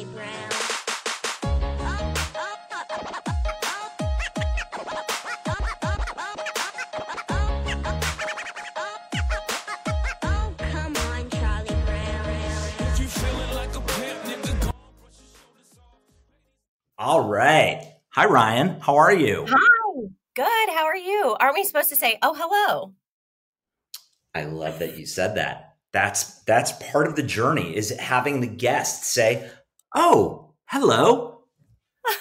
Charlie Brown. Come on, Charlie Brown. All right. Hi, Ryan. How are you? Hi. Good. How are you? Aren't we supposed to say, oh, hello? I love that you said that. That's part of the journey, is having the guests say, oh, hello.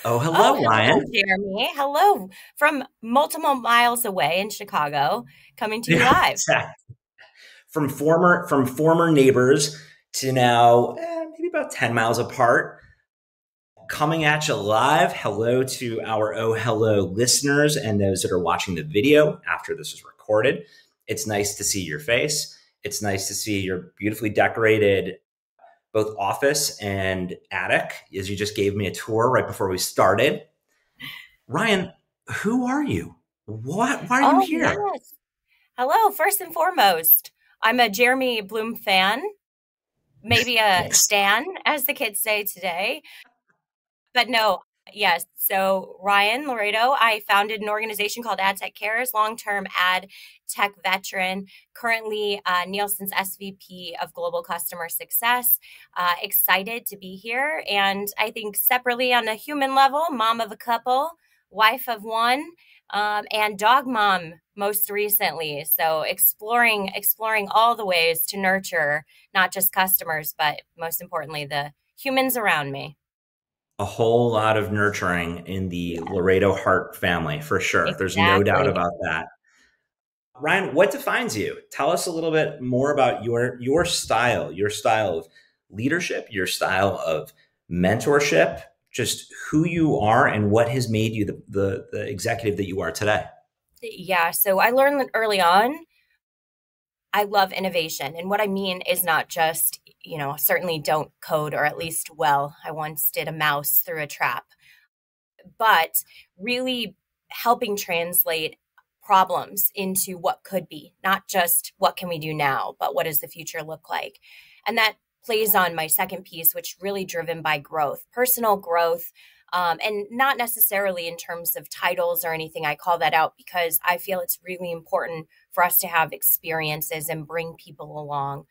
Oh, hello, Ryan. Jeremy. Hello from multiple miles away in Chicago, coming to you live. Exactly. From former neighbors to now maybe about 10 miles apart. Coming at you live. Hello to our OhHello listeners and those that are watching the video after this is recorded. It's nice to see your face. It's nice to see your beautifully decorated both office and attic, as you just gave me a tour right before we started. Ryan, who are you? Why are you here? Yes. Hello. First and foremost, I'm a Jeremy Bloom fan, maybe a stan, as the kids say today. But no, yes. So Ryanne Laredo, I founded an organization called AdTechCares, long-term ad tech veteran, currently Nielsen's SVP of Global Customer Success. Excited to be here. And I think separately on a human level, mom of a couple, wife of one, and dog mom most recently. So exploring all the ways to nurture not just customers, but most importantly, the humans around me. A whole lot of nurturing in the Laredo Hart family, for sure. Exactly. There's no doubt about that. Ryan, what defines you? Tell us a little bit more about your style of leadership, your style of mentorship, just who you are and what has made you the executive that you are today. Yeah, so I learned early on, I love innovation. And what I mean is not just, certainly don't code, or at least, I once did a mouse through a trap, but really helping translate problems into what could be, not just what can we do now, but what does the future look like? And that plays on my second piece, which really driven by growth, personal growth, and not necessarily in terms of titles or anything. I call that out because I feel it's really important for us to have experiences and bring people along.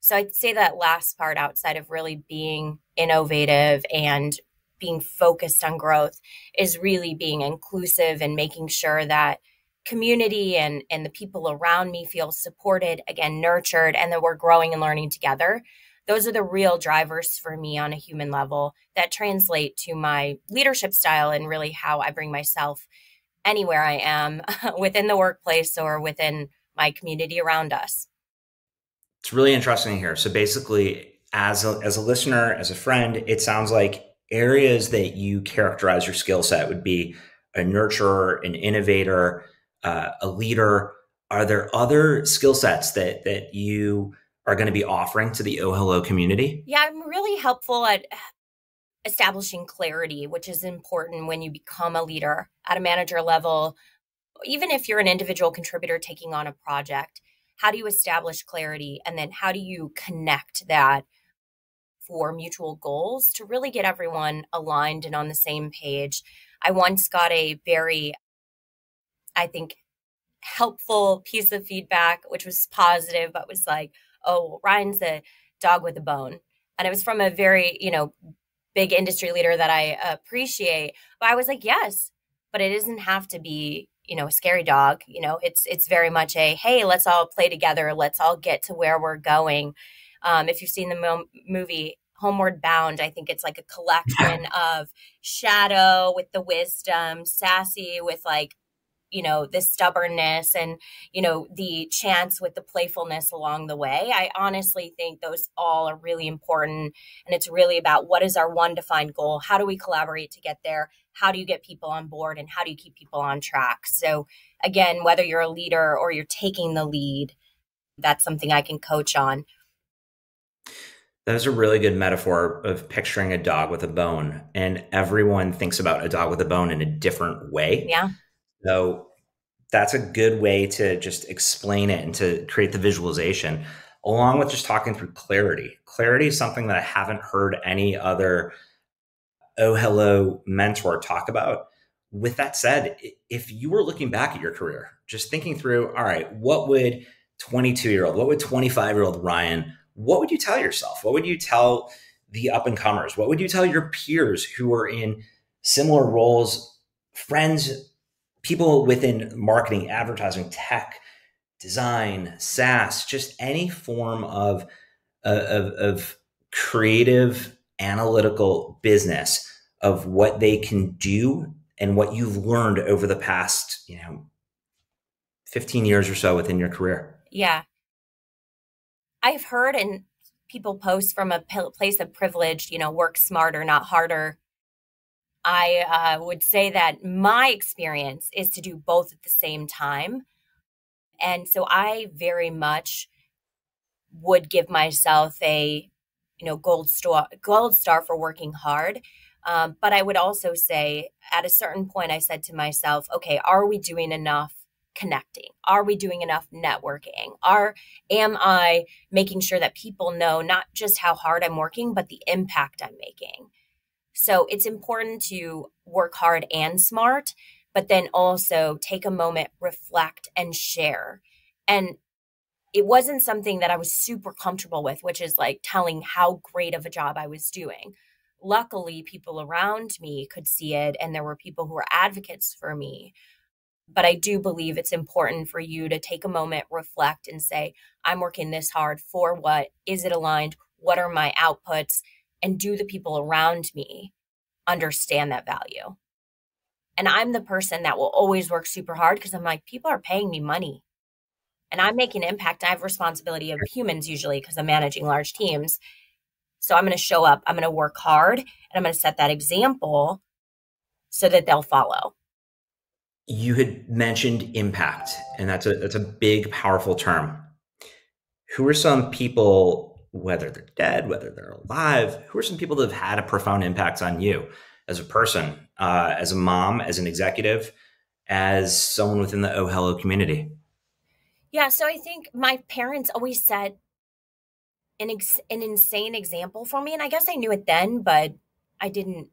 So I'd say that last part, outside of really being innovative and being focused on growth, is really being inclusive and making sure that community and the people around me feel supported, again, nurtured, and that we're growing and learning together. Those are the real drivers for me on a human level that translate to my leadership style and really how I bring myself anywhere I am within the workplace or within my community around us. It's really interesting here. So basically, as a listener, as a friend, it sounds like areas that you characterize your skill set would be a nurturer, an innovator, a leader. Are there other skill sets that you are going to be offering to the OhHello community? Yeah, I'm really helpful at establishing clarity, which is important when you become a leader at a manager level. Even if you're an individual contributor taking on a project, how do you establish clarity? And then how do you connect that for mutual goals to really get everyone aligned and on the same page? I once got a very, I think, helpful piece of feedback, which was positive, but was like, oh, Ryan's a dog with a bone. And it was from a very, big industry leader that I appreciate. But I was like, yes, but it doesn't have to be, a scary dog. It's very much a, hey, let's all play together. Let's all get to where we're going. If you've seen the movie Homeward Bound, I think it's like a collection of Shadow with the wisdom, Sassy with the stubbornness, and, the chance with the playfulness along the way. I honestly think those all are really important. And it's really about, what is our one defined goal? How do we collaborate to get there? How do you get people on board? And how do you keep people on track? So again, whether you're a leader or you're taking the lead, that's something I can coach on. That is a really good metaphor of picturing a dog with a bone. And everyone thinks about a dog with a bone in a different way. Yeah. So that's a good way to just explain it and to create the visualization, along with just talking through clarity. Clarity is something that I haven't heard any other OhHello mentor talk about. With that said, if you were looking back at your career, just thinking through, all right, what would 22-year-old, what would 25-year-old Ryan, what would you tell yourself? What would you tell the up and comers? What would you tell your peers who are in similar roles, friends, people within marketing, advertising, tech, design, SaaS, just any form of creative analytical business of what they can do and what you've learned over the past 15 years or so within your career? Yeah. I've heard and people post from a place of privilege, work smarter, not harder. I would say that my experience is to do both at the same time. And so I very much would give myself a, gold star for working hard. But I would also say at a certain point, I said to myself, okay, are we doing enough connecting? Are we doing enough networking? Am I making sure that people know not just how hard I'm working, but the impact I'm making? So it's important to work hard and smart, but then also take a moment, reflect, and share. And it wasn't something that I was super comfortable with, which is like telling how great of a job I was doing. Luckily, people around me could see it, and there were people who were advocates for me. But I do believe it's important for you to take a moment, reflect, and say, I'm working this hard for what? Is it aligned? What are my outputs? And do the people around me understand that value? And I'm the person that will always work super hard because I'm like, people are paying me money and I'm making an impact. I have responsibility of humans usually because I'm managing large teams. So I'm going to show up, I'm going to work hard, and I'm going to set that example so that they'll follow. You had mentioned impact, and that's a big, powerful term. Who are some people, whether they're dead, whether they're alive, who are some people that have had a profound impact on you as a person, as a mom, as an executive, as someone within the OhHello community? Yeah, so I think my parents always set an insane example for me. And I guess I knew it then, but I didn't.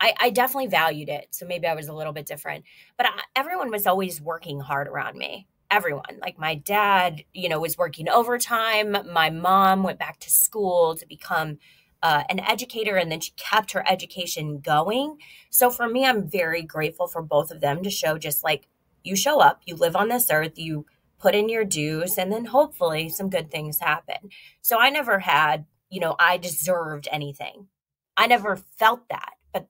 I definitely valued it. So maybe I was a little bit different. But everyone was always working hard around me. Everyone. Like my dad, was working overtime. My mom went back to school to become an educator, and then she kept her education going. So for me, I'm very grateful for both of them to show just like you show up, you live on this earth, you put in your dues, and then hopefully some good things happen. So I never had, I deserved anything. I never felt that. But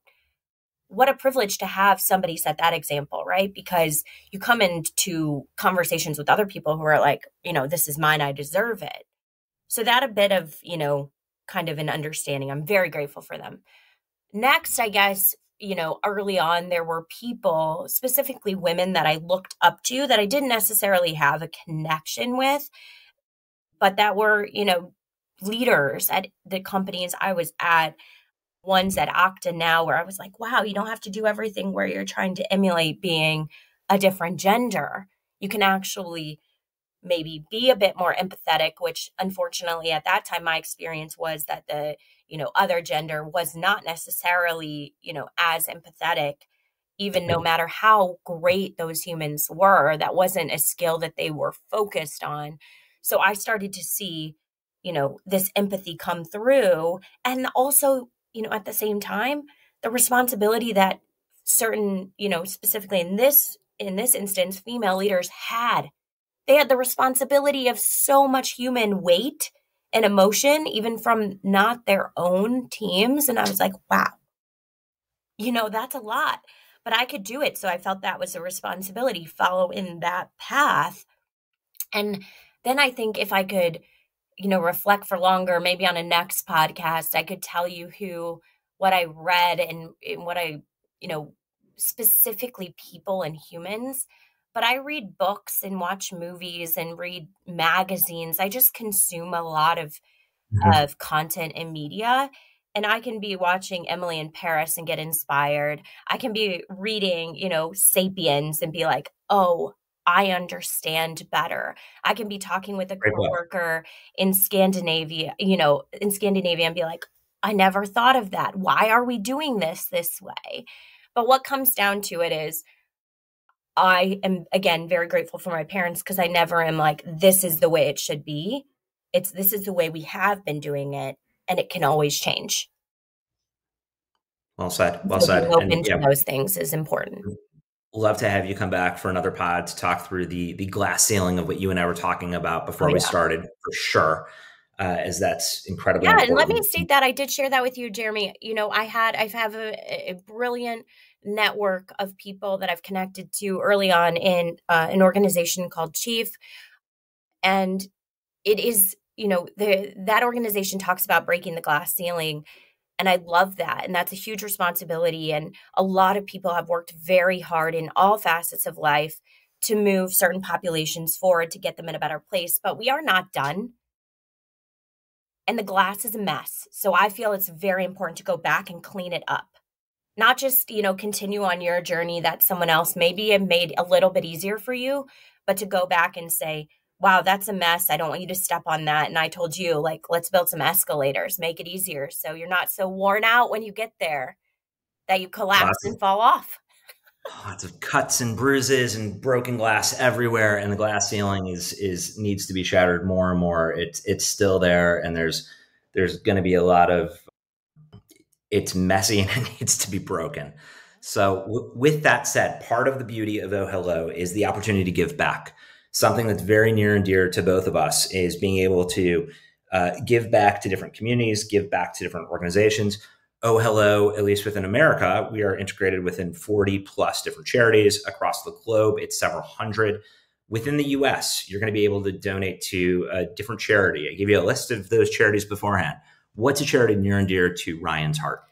what a privilege to have somebody set that example, right? Because you come into conversations with other people who are like, this is mine, I deserve it. So that a bit of, kind of an understanding. I'm very grateful for them. Next, I guess, early on, there were people, specifically women that I looked up to that I didn't necessarily have a connection with, but that were, leaders at the companies I was at. Ones at Okta now where I was like, wow, you don't have to do everything where you're trying to emulate being a different gender. You can actually maybe be a bit more empathetic, which unfortunately at that time, my experience was that the, other gender was not necessarily, as empathetic, even no matter how great those humans were, that wasn't a skill that they were focused on. So I started to see, this empathy come through. And also, at the same time, the responsibility that certain, specifically in this instance, female leaders had. They had the responsibility of so much human weight and emotion, even from not their own teams. And I was like, wow, that's a lot, but I could do it. So I felt that was a responsibility, follow in that path. And then I think if I could, reflect for longer, maybe on a next podcast, I could tell you what I read and what I, specifically people and humans. But I read books and watch movies and read magazines. I just consume a lot of content and media. And I can be watching Emily in Paris and get inspired. I can be reading, Sapiens and be like, oh, I understand better. I can be talking with a Great book. coworker in Scandinavia, and be like, I never thought of that. Why are we doing this way? But what comes down to it is I am, again, very grateful for my parents because I never am like, this is the way it should be. This is the way we have been doing it, and it can always change. Well said. Well So said. being open And to those things is important. love to have you come back for another pod to talk through the glass ceiling of what you and I were talking about before we started, for sure, as that's incredibly important. And let me state that I did share that with you, Jeremy. You know, I have a brilliant network of people that I've connected to early on in an organization called Chief. And it is, you know, that organization talks about breaking the glass ceiling. And I love that. And that's a huge responsibility. And a lot of people have worked very hard in all facets of life to move certain populations forward to get them in a better place. But we are not done. And the glass is a mess. So I feel it's very important to go back and clean it up. Not just, you know, continue on your journey that someone else maybe made a little bit easier for you, but to go back and say, wow, that's a mess. I don't want you to step on that. And I told you, like, let's build some escalators, make it easier so you're not so worn out when you get there that you collapse and fall off. Lots of cuts and bruises and broken glass everywhere, and the glass ceiling needs to be shattered more and more. It's still there, and there's going to be a lot of, it's messy and it needs to be broken. So with that said, part of the beauty of OhHello is the opportunity to give back. Something that's very near and dear to both of us is being able to give back to different communities, give back to different organizations. OhHello, at least within America, we are integrated within 40 plus different charities across the globe. It's several hundred. Within the US, you're going to be able to donate to a different charity. I give you a list of those charities beforehand. What's a charity near and dear to Ryanne's heart?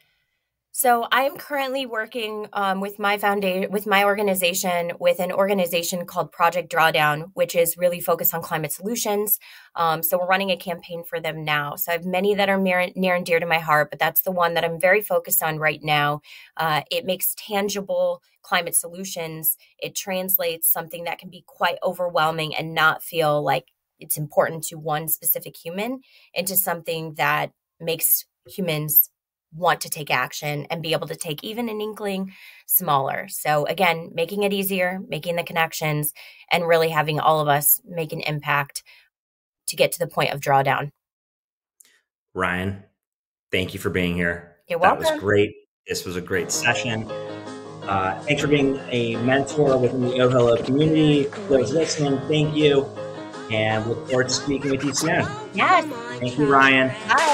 So I am currently working with my organization, with an organization called Project Drawdown, which is really focused on climate solutions. So we're running a campaign for them now. So I have many that are near and dear to my heart, but that's the one that I'm very focused on right now. It makes tangible climate solutions. It translates something that can be quite overwhelming and not feel like it's important to one specific human into something that makes humans want to take action and be able to take even an inkling smaller. So again, making it easier, making the connections, and really having all of us make an impact to get to the point of drawdown. Ryanne, thank you for being here. You're welcome. That was great. This was a great session. Thanks for being a mentor within the OhHello community. Those listening, thank you. And look forward to speaking with you soon. Yes. Thank you, Ryanne. Bye.